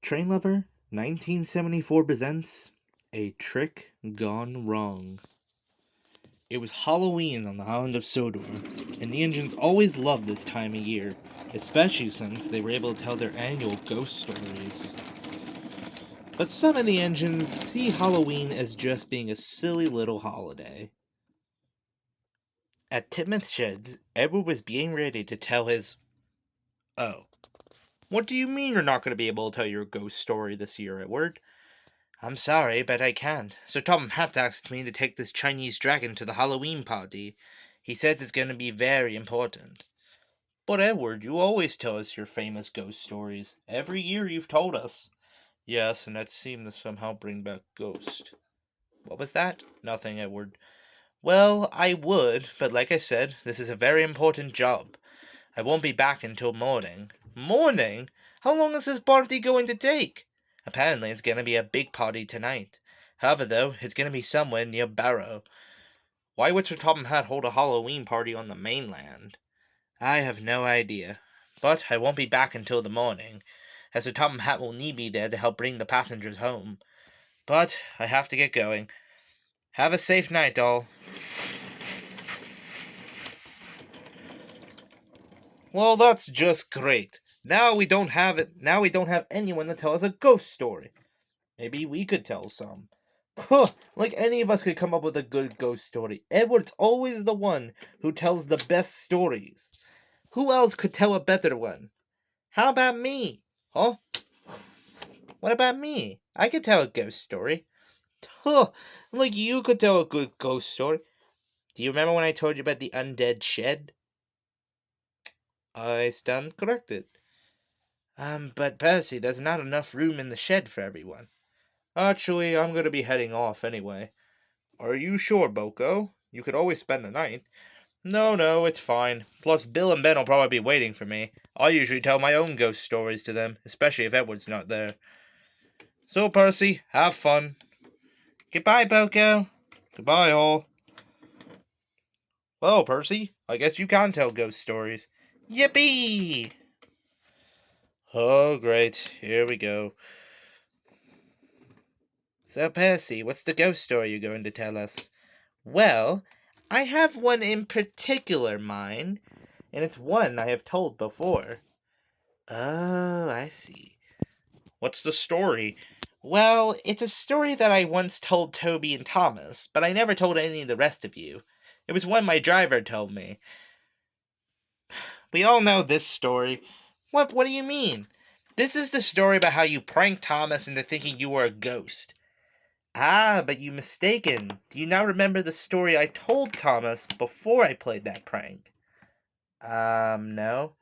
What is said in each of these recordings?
Train Lover 1974 presents A Trick Gone Wrong. It was Halloween on the island of Sodor, and the engines always loved this time of year, especially since they were able to tell their annual ghost stories. But some of the engines see Halloween as just being a silly little holiday. At Titmuth Sheds, Edward was being ready to tell his. Oh. What do you mean you're not going to be able to tell your ghost story this year, Edward? I'm sorry, but I can't. Sir Tom Hat asked me to take this Chinese dragon to the Halloween party. He says it's going to be very important. But Edward, you always tell us your famous ghost stories. Every year you've told us. Yes, and that seemed to somehow bring back ghosts. What was that? Nothing, Edward. Well, I would, but like I said, this is a very important job. I won't be back until morning. Morning? How long is this party going to take? Apparently it's going to be a big party tonight. However, though, it's going to be somewhere near Barrow. Why would Sir Topham Hatt hold a Halloween party on the mainland? I have no idea. But I won't be back until the morning, as Sir Topham Hatt will need me there to help bring the passengers home. But I have to get going. Have a safe night, all. Well, that's just great. Now we don't have anyone to tell us a ghost story. Maybe we could tell some. Huh, like any of us could come up with a good ghost story. Edward's always the one who tells the best stories. Who else could tell a better one? How about me? Huh? What about me? I could tell a ghost story. Huh, like you could tell a good ghost story. Do you remember when I told you about the undead shed? I stand corrected. But Percy, there's not enough room in the shed for everyone. Actually, I'm gonna be heading off anyway. Are you sure, Boko? You could always spend the night. No, it's fine. Plus, Bill and Ben will probably be waiting for me. I usually tell my own ghost stories to them, especially if Edward's not there. So, Percy, have fun. Goodbye, Boko. Goodbye, all. Well, Percy, I guess you can tell ghost stories. Yippee! Oh, great. Here we go. So, Percy, what's the ghost story you're going to tell us? Well, I have one in particular mind, and it's one I have told before. Oh, I see. What's the story? Well, it's a story that I once told Toby and Thomas, but I never told any of the rest of you. It was one my driver told me. We all know this story. What do you mean? This is the story about how you pranked Thomas into thinking you were a ghost. Ah, but you mistaken. Do you now remember the story I told Thomas before I played that prank? No.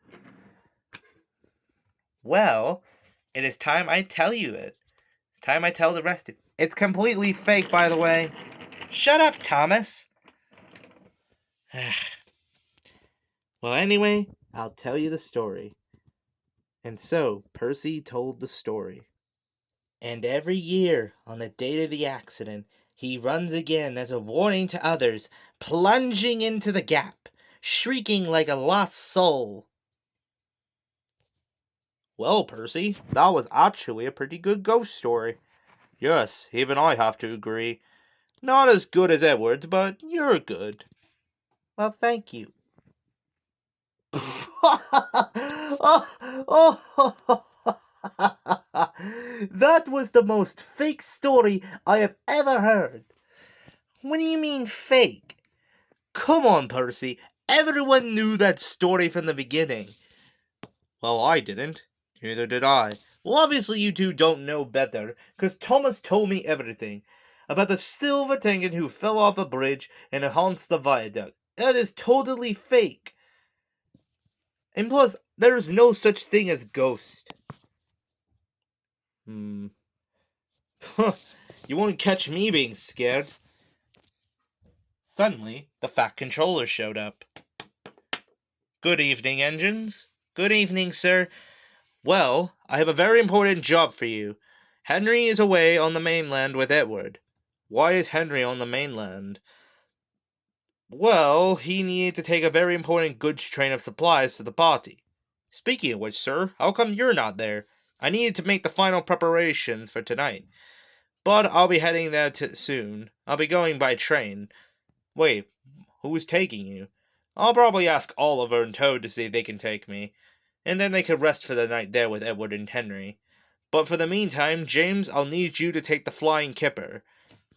Well, it is time I tell you it. It's time I tell the rest of you. It's completely fake, by the way. Shut up, Thomas. Well, anyway, I'll tell you the story. And so, Percy told the story. And every year, on the date of the accident, he runs again as a warning to others, plunging into the gap, shrieking like a lost soul. Well, Percy, that was actually a pretty good ghost story. Yes, even I have to agree. Not as good as Edward's, but you're good. Well, thank you. That was the most fake story I have ever heard. What do you mean fake? Come on, Percy. Everyone knew that story from the beginning. Well, I didn't. Neither did I. Well, obviously you two don't know better, because Thomas told me everything. About the silver tangan who fell off a bridge and haunts the viaduct. That is totally fake. And plus, there is no such thing as ghost. You won't catch me being scared. Suddenly, the Fat Controller showed up. Good evening, engines. Good evening, sir. Well, I have a very important job for you. Henry is away on the mainland with Edward. Why is Henry on the mainland? Well, he needed to take a very important goods train of supplies to the party. Speaking of which, sir, how come you're not there? I needed to make the final preparations for tonight. But I'll be heading there soon. I'll be going by train. Wait, who's taking you? I'll probably ask Oliver and Toad to see if they can take me, and then they could rest for the night there with Edward and Henry. But for the meantime, James, I'll need you to take the Flying Kipper.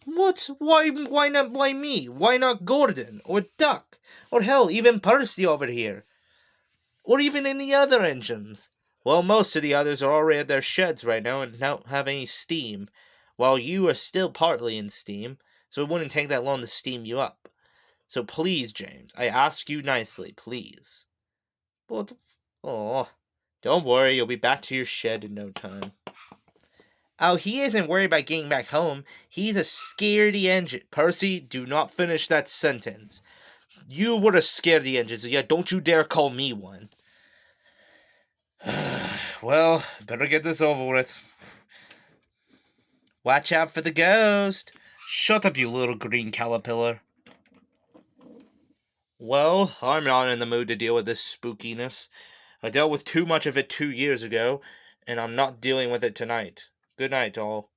What? Why not me? Why not Gordon? Or Duck? Or hell, even Percy over here? Or even any other engines? Well, most of the others are already at their sheds right now and don't have any steam, while you are still partly in steam, so it wouldn't take that long to steam you up. So please, James, I ask you nicely, please. But, oh, don't worry, you'll be back to your shed in no time. Oh, he isn't worried about getting back home. He's a scaredy engine. Percy, do not finish that sentence. You were a scaredy engine, so yeah, don't you dare call me one. Well, better get this over with. Watch out for the ghost. Shut up, you little green caterpillar. Well, I'm not in the mood to deal with this spookiness. I dealt with too much of it 2 years ago, and I'm not dealing with it tonight. Good night, all.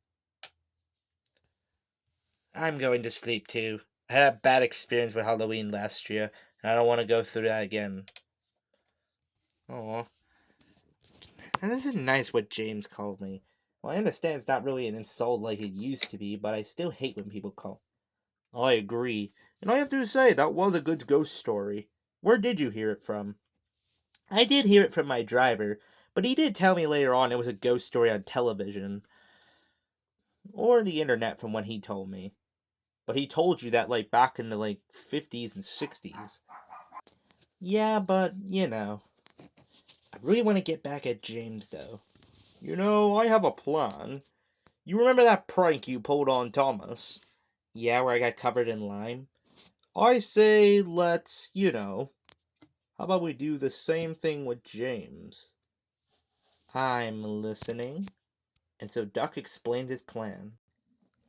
I'm going to sleep too. I had a bad experience with Halloween last year, and I don't want to go through that again. Oh, and this is nice what James called me. Well, I understand it's not really an insult like it used to be, but I still hate when people call. I agree, and I have to say, that was a good ghost story. Where did you hear it from? I did hear it from my driver, but he did tell me later on it was a ghost story on television. Or the internet from when he told me. But he told you that, like, back in the, 50s and 60s. Yeah, but, I really want to get back at James, though. I have a plan. You remember that prank you pulled on Thomas? Yeah, where I got covered in lime? I say let's, how about we do the same thing with James? I'm listening. And so Duck explained his plan.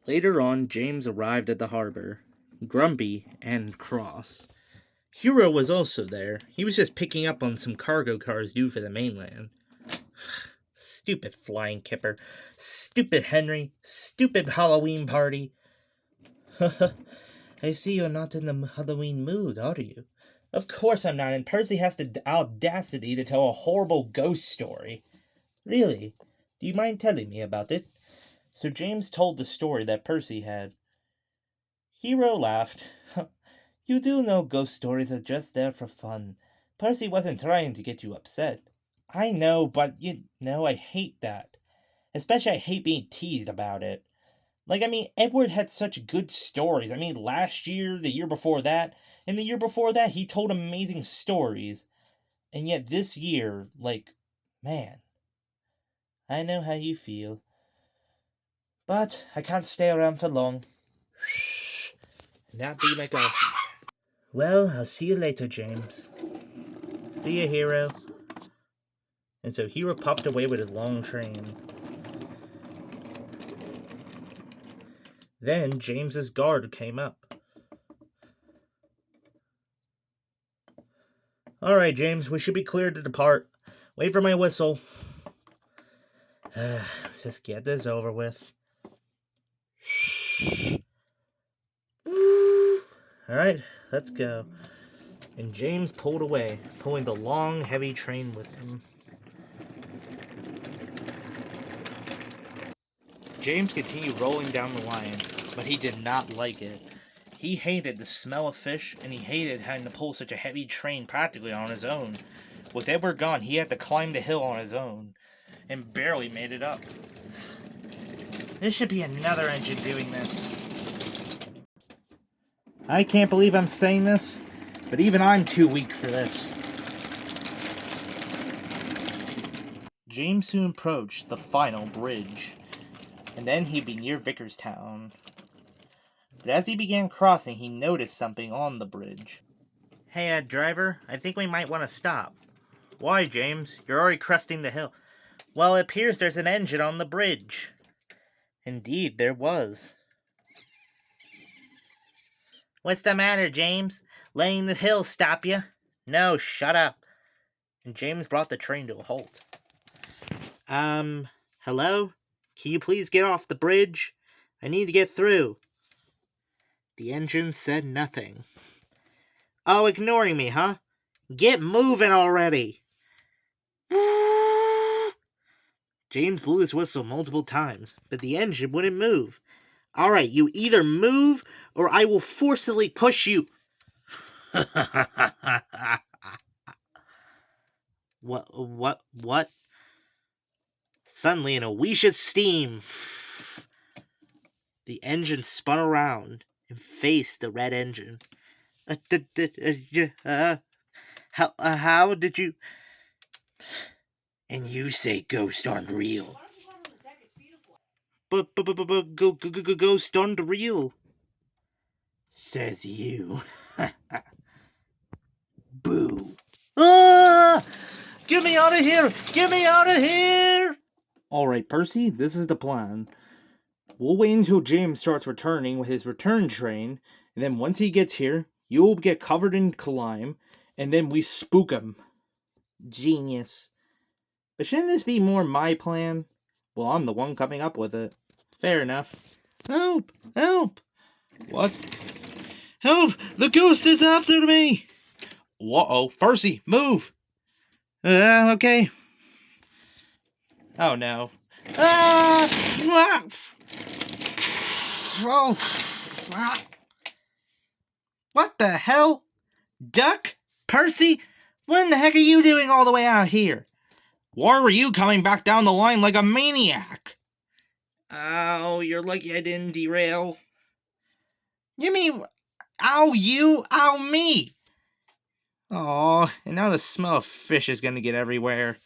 Later on, James arrived at the harbor, grumpy and cross. Hero was also there. He was just picking up on some cargo cars due for the mainland. Stupid Flying Kipper. Stupid Henry. Stupid Halloween party. I see you're not in the Halloween mood, are you? Of course I'm not, and Percy has the audacity to tell a horrible ghost story. Really? Do you mind telling me about it? So James told the story that Percy had. Hero laughed. You do know ghost stories are just there for fun. Percy wasn't trying to get you upset. I know, but I hate that. Especially I hate being teased about it. Edward had such good stories. Last year, the year before that, and the year before that, he told amazing stories. And yet this year, man, I know how you feel. But I can't stay around for long. That be my gossip. Well, I'll see you later, James. See you, Hero. And so Hero puffed away with his long train. Then James's guard came up. Alright, James, we should be cleared to depart. Wait for my whistle. Let's just get this over with. Alright, let's go. And James pulled away, pulling the long, heavy train with him. James continued rolling down the line, but he did not like it. He hated the smell of fish, and he hated having to pull such a heavy train practically on his own. With Edward gone, he had to climb the hill on his own, and barely made it up. This should be another engine doing this. I can't believe I'm saying this, but even I'm too weak for this. James soon approached the final bridge, and then he'd be near Vickerstown. But as he began crossing, he noticed something on the bridge. Hey, driver, I think we might want to stop. Why, James? You're already cresting the hill. Well, it appears there's an engine on the bridge. Indeed, there was. What's the matter, James? Letting the hill stop you? No, shut up. And James brought the train to a halt. Hello? Can you please get off the bridge? I need to get through. The engine said nothing. Oh, ignoring me, huh? Get moving already! James blew his whistle multiple times, but the engine wouldn't move. Alright, you either move, or I will forcibly push you. What? Suddenly, an Owisha steam. The engine spun around and faced the red engine. How did you... And you say ghost aren't real. But ghost aren't real. Says you. Boo. Ah! Get me out of here! Get me out of here! Alright, Percy, this is the plan. We'll wait until James starts returning with his return train, and then once he gets here, you'll get covered in slime, and then we spook him. Genius. But shouldn't this be more my plan? Well, I'm the one coming up with it. Fair enough. Help! Help! What? Help! The ghost is after me! Uh-oh. Percy, move! Okay. Oh, no. Ah! Oh! What the hell? Duck? Percy? What in the heck are you doing all the way out here? Why were you coming back down the line like a maniac? Oh, you're lucky I didn't derail. You mean, ow you, ow me? Oh, and now the smell of fish is gonna get everywhere.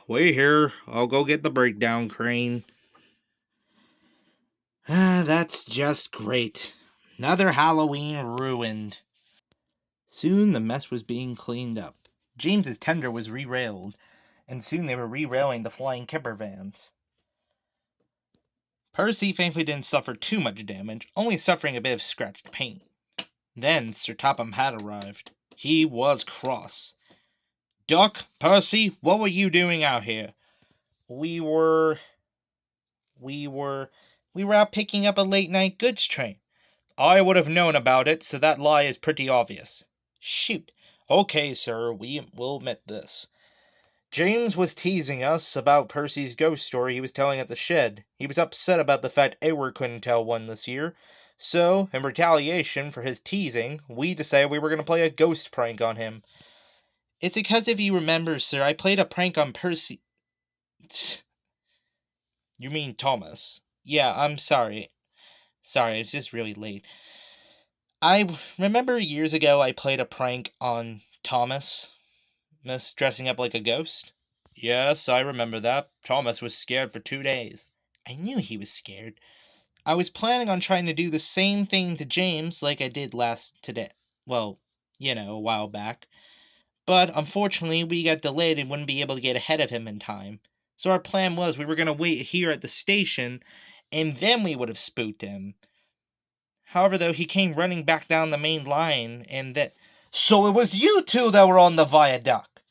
Wait here, I'll go get the breakdown crane. That's just great. Another Halloween ruined. Soon the mess was being cleaned up. James's tender was re-railed, and soon they were re-railing the flying kipper vans. Percy thankfully didn't suffer too much damage, only suffering a bit of scratched paint. Then Sir Topham had arrived. He was cross. Duck, Percy, what were you doing out here? We were out picking up a late-night goods train. I would have known about it, so that lie is pretty obvious. Shoot. Okay, sir, we will admit this. James was teasing us about Percy's ghost story he was telling at the shed. He was upset about the fact Edward couldn't tell one this year. So, in retaliation for his teasing, we decided we were going to play a ghost prank on him. It's because if you remember, sir, I played a prank on Percy. You mean Thomas? Yeah, I'm sorry. Sorry, it's just really late. I remember years ago I played a prank on Thomas, dressing up like a ghost. Yes, I remember that. Thomas was scared for 2 days. I knew he was scared. I was planning on trying to do the same thing to James like I did today. Well, a while back. But unfortunately, we got delayed and wouldn't be able to get ahead of him in time. So our plan was we were going to wait here at the station, and then we would have spooked him. However, though, he came running back down the main line, and that... So it was you two that were on the viaduct!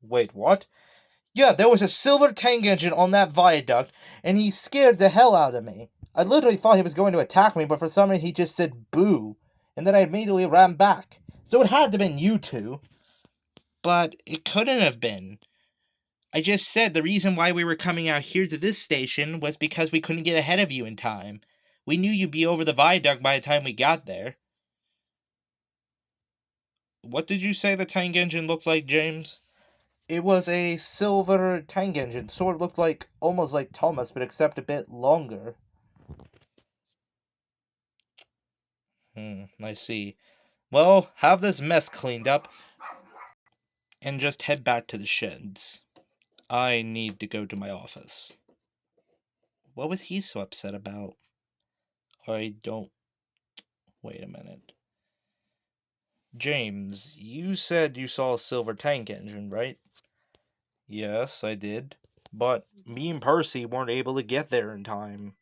Wait, what? Yeah, there was a silver tank engine on that viaduct, and he scared the hell out of me. I literally thought he was going to attack me, but for some reason he just said boo, and then I immediately ran back. So it had to have been you two. But it couldn't have been. I just said the reason why we were coming out here to this station was because we couldn't get ahead of you in time. We knew you'd be over the viaduct by the time we got there. What did you say the tank engine looked like, James? It was a silver tank engine. Sort of looked like, almost like Thomas, but except a bit longer. I see. Well, have this mess cleaned up, and just head back to the sheds. I need to go to my office. What was he so upset about? I don't... Wait a minute. James, you said you saw a silver tank engine, right? Yes, I did. But me and Percy weren't able to get there in time.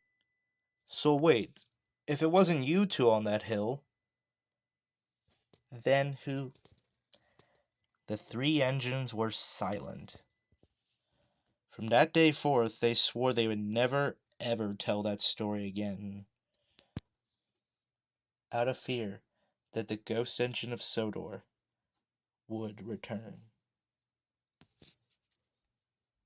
So wait, if it wasn't you two on that hill, then who? The three engines were silent. From that day forth, they swore they would never, ever tell that story again, out of fear that the ghost engine of Sodor would return.